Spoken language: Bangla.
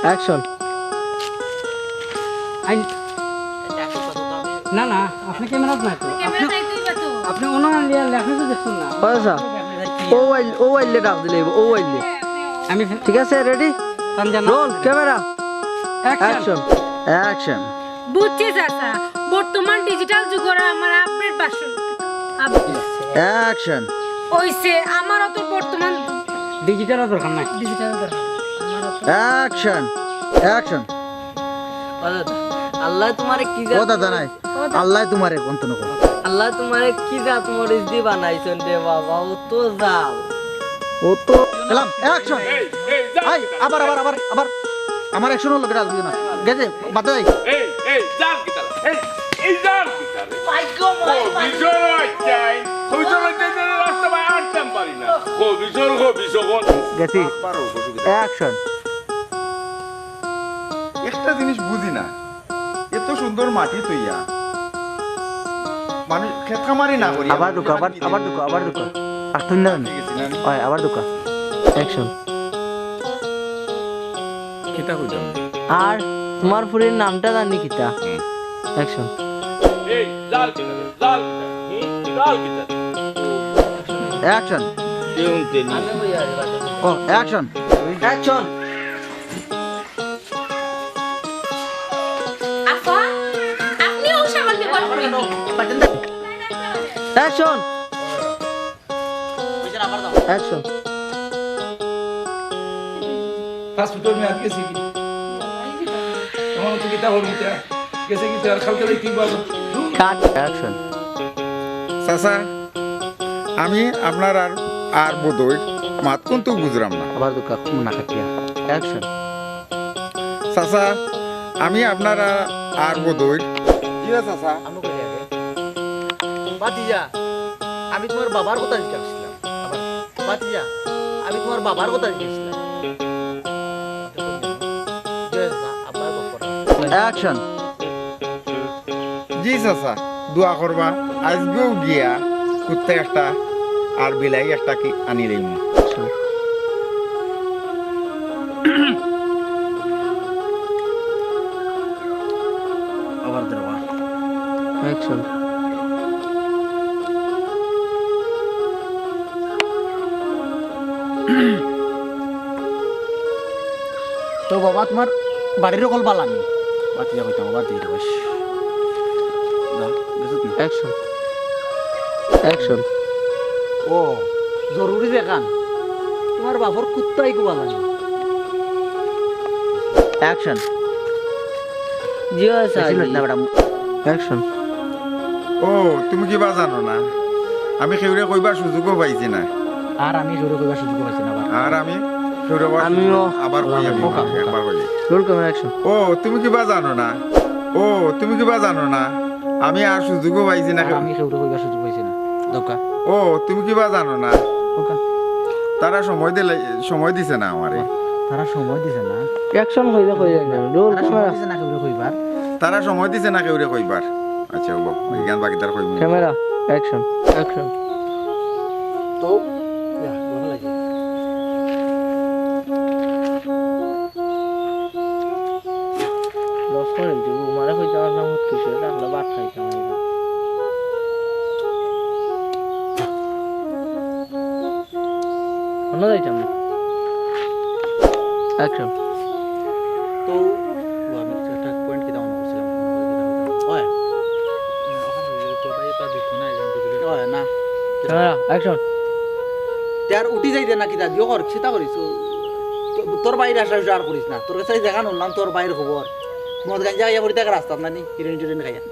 অ্যাকশন। না না আপনি ক্যামেরাত নাই তো আপনি অনুমান লিয়া লেখা তো দেখুন না আচ্ছা ও আইলে ডাক দিলে ও আইলে আমি ঠিক আছে ready roll camera action action. বুঝছি চাচা বর্তমান ডিজিটাল যুগের আমার আপডেট ভার্সন অ্যাকশন হইছে আমার তো বর্তমান ডিজিটাল দরকার নাই ডিজিটাল অ্যাকশন অ্যাকশন। আল্লাহ তোমারে কি ও দাদা নাই আল্লাহ তোমারে কোন তো আল্লাহ তোমারে কি জাত মরিচ দি বানাইছেন রে বাবা ও তো জাল ও তো সালাম অ্যাকশন। আই আবার আবার আবার আবার আমার অ্যাকশন হলো কেটে দিও না গেছে বাদ দাই এই জাল কি তার এই জাল কি তার ভাগ্য বিজয় চাই হুজুর হইতে রাস্তা বাই আটকাম পারি না বিজয় গেছি অ্যাকশন। একটা জিনিস বুঝি না এত সুন্দর মাটি তৈয়া মানুষ খেত খামারি না করি আবার দুকা আবার দুকা আর তুই না ওই আবার দুকা অ্যাকশন। কিতা কইতাম আর তোমার ফুরির নামটা জানি কিতা অ্যাকশন এই জাল কি তার জাল কি তার অ্যাকশন। ও অ্যাকশন অ্যাকশন আপা আপনিও সাবান ব্যবহার করেন অ্যাকশন অ্যাকশন। হসপিটাল में आके सी तो कितना हो गया कैसे कि तेरा खल के की बात কাট অ্যাকশন। চাচা আমি আপনার আর বোধই মাত কোন তো বুঝলাম না আবার দুকা না কাটিয়া অ্যাকশন। চাচা আমি আপনার আর বোধই কি রে চাচা বাতিজা আমি তোমার বাবার কথা জিজ্ঞাসা আবার বাতিজা আমি তোমার বাবার কথা জিজ্ঞাসা অ্যাকশন। জি চাচা দোয়া করবা আজকেও গিয়া কুত্তে একটা আর বিলাই একটা কি আনি লইম আবার দেবা অ্যাকশন। তো বাবা তোমার বাড়ির কল বালানি বাতি যা কইতাম বাবা দিয়ে বস অ্যাকশন অ্যাকশন। ও জরুরি দেখান তোমার বাবার কুত্তাই গো বালানি অ্যাকশন। জিও না ম্যাডাম অ্যাকশন। ও তুমি কিবা জানো না আমি সেউরে কইবার সুযোগও পাইছি না আর আমি জোরে কইবার সুযোগ পাইছি না আর আমি সেউরে আমিও আবার কই আমি একবার কই রোল ক্যামেরা অ্যাকশন। ও তুমি কিবা জানো না ও তুমি কিবা জানো না আমি আর সুযোগও পাইছি না আমি জোরে কইবার সুযোগ পাইছি না দোকা ও তুমি কিবা জানো না ওকা তারা সময় দিছে না আমারে তারা সময় দিছে না অ্যাকশন কইলে কই যায় না রোল তারা সময় ক্যামেরা দিছে না কেউ কইবার তারা সময় দিছে না কেউরে কইবার আচ্ছা ও এই গান বাকি তার কইব ক্যামেরা অ্যাকশন অ্যাকশন। তো ইয়া ভালো লাগে লস করে দিব মারা কই যাওয়ার নাম কিছু রাখলে বাট খাইতাম অন্য যাইতাম অ্যাকশন। তো আমি একটা পয়েন্ট কি দাও না বলছিলাম ওই ওখানে তো ভাই পা দিত না ওই না ক্যামেরা অ্যাকশন। তার উঠি যাইতে না কি দা দিও কর সেটা করিস তোর বাইরে আসা আর করিস না তোর কাছে দেখানো নাম তোর বাইরে খবর মদ গাঞ্জা খাইয়া পড়ি থাকে রাস্তা না নি হিরোইন টিরোইন খাইয়া